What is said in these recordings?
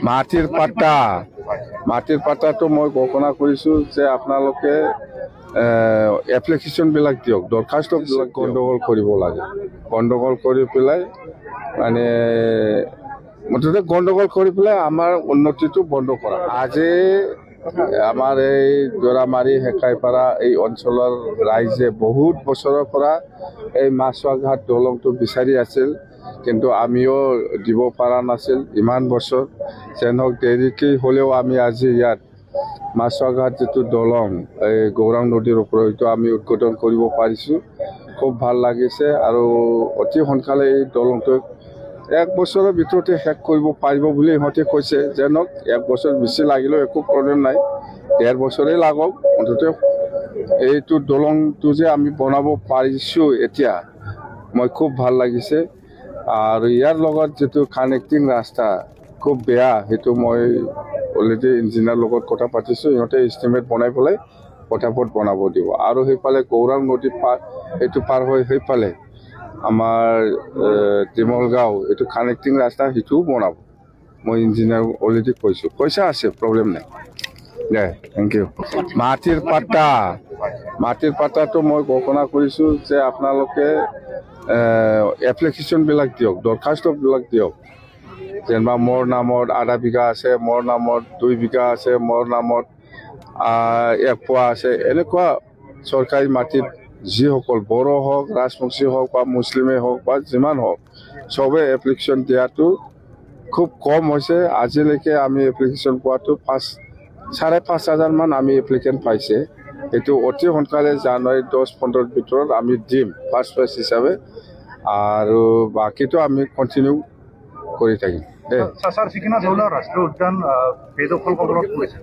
মাটিৰ পাট্টাটো মই ঘোষণা কৰিছোঁ যে আপোনালোকে এপ্লিকেশ্যনবিলাক দিয়ক, দৰখাস্তবিলাক গণ্ডগোল কৰিব লাগে। গণ্ডগোল কৰি পেলাই মানে মুঠতে গণ্ডগোল কৰি পেলাই আমাৰ উন্নতিটো বন্ধ কৰা। আজি আমাৰ এই জোৰামাৰী হেকাইপাৰা এই অঞ্চলৰ ৰাইজে বহুত বছৰৰ পৰা এই মাছুৱা ঘাট দলংটো বিচাৰি আছিল, কিন্তু আমিও দিব পৰা নাছিল ইমান বছৰ। যেন হওক দেৰিকৈ হ'লেও আমি আজি ইয়াত মাছুৱা ঘাট যিটো দলং এই গৌৰাং নদীৰ ওপৰত এইটো আমি উদ্বোধন কৰিব পাৰিছোঁ। খুব ভাল লাগিছে আৰু অতি সোনকালে এই দলংটো 1 বছৰৰ ভিতৰতে শেষ কৰিব পাৰিব বুলি ইহঁতে কৈছে। যেন হওক 1 বছৰ বেছি লাগিলেও একো প্ৰব্লেম নাই, 1.5 বছৰেই লাগক। মুঠতে এইটো দলংটো যে আমি বনাব পাৰিছোঁ এতিয়া, মই খুব ভাল লাগিছে। আৰু ইয়াৰ লগত যিটো কানেক্টিং ৰাস্তা খুব বেয়া, সেইটো মই অলৰেডি ইঞ্জিনিয়াৰৰ লগত কথা পাতিছোঁ। ইহঁতে এষ্টিমেট বনাই পেলাই পটাপট বনাব দিব। আৰু সেইফালে গৌৰাং নদী এইটো পাৰ হৈ সেইফালে আমাৰ তিমল গাঁও এইটো কানেক্টিং ৰাস্তা সেইটোও বনাব। মই ইঞ্জিনিয়াৰ অলৰেডি কৈছোঁ, পইচা আছে, প্ৰব্লেম নাই। দে, থেংক ইউ। মাটিৰ পাট্টাটো মই ঘোষণা কৰিছোঁ যে আপোনালোকে এপ্লিকেশ্যনবিলাক দিয়ক, দৰখাস্তবিলাক দিয়ক। যেনিবা মোৰ নামত আধা বিঘা আছে, মোৰ নামত 2 বিঘা আছে, মোৰ নামত 1 পোৱা আছে। এনেকুৱা চৰকাৰী মাটিত যিসকল বড়ো হওক, ৰাজবংশী হওক বা মুছলিমেই হওক বা যিমান হওক, চবে এপ্লিকেশ্যন দিয়াটো খুব কম হৈছে। আজিলৈকে আমি এপ্লিকেশ্যন পোৱাটো 5,500 মান আমি এপ্লিকেণ্ট পাইছে। এইটো অতি সোনকালে জানুৱাৰী 10-15 ভিতৰত আমি দিম ফাৰ্ষ্ট ফেজ হিচাপে, আৰু বাকীটো আমি কণ্টিনিউ কৰি থাকিম। ৰাষ্ট্ৰীয় উদ্যান বেদখল কবলত পৰিছে।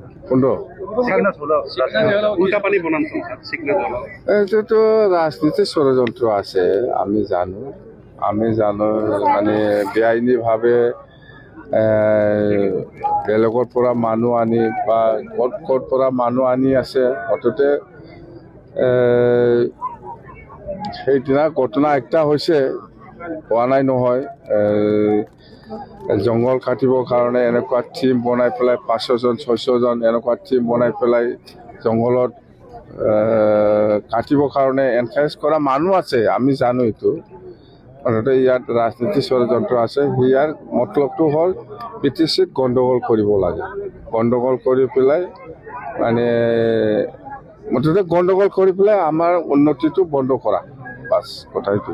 এইটোতো ৰাজনীতিৰ ষড়যন্ত্ৰ আছে, আমি জানো মানে বেআইনীভাৱে বেলেগৰ পৰা মানুহ আনি বা ক'ৰ পৰা মানুহ আনি আছে। অন্ততে সেইদিনা ঘটনা একটা হৈছে, হোৱা নাই নহয়। জংঘল কাটিবৰ কাৰণে এনেকুৱা টিম বনাই পেলাই 500জন 600জন এনেকুৱা টিম বনাই পেলাই জংঘলত কাটিবৰ কাৰণে এনকাৰেজ কৰা মানুহ আছে, আমি জানো এইটো। মুঠতে ইয়াত ৰাজনীতি ষড়যন্ত্ৰ আছে। ইয়াৰ মতলবটো হ'ল PTCত গণ্ডগোল কৰিব লাগে। গণ্ডগোল কৰি পেলাই মানে মুঠতে গণ্ডগোল কৰি পেলাই আমাৰ উন্নতিটো বন্ধ কৰা, বাছ কথা এইটো।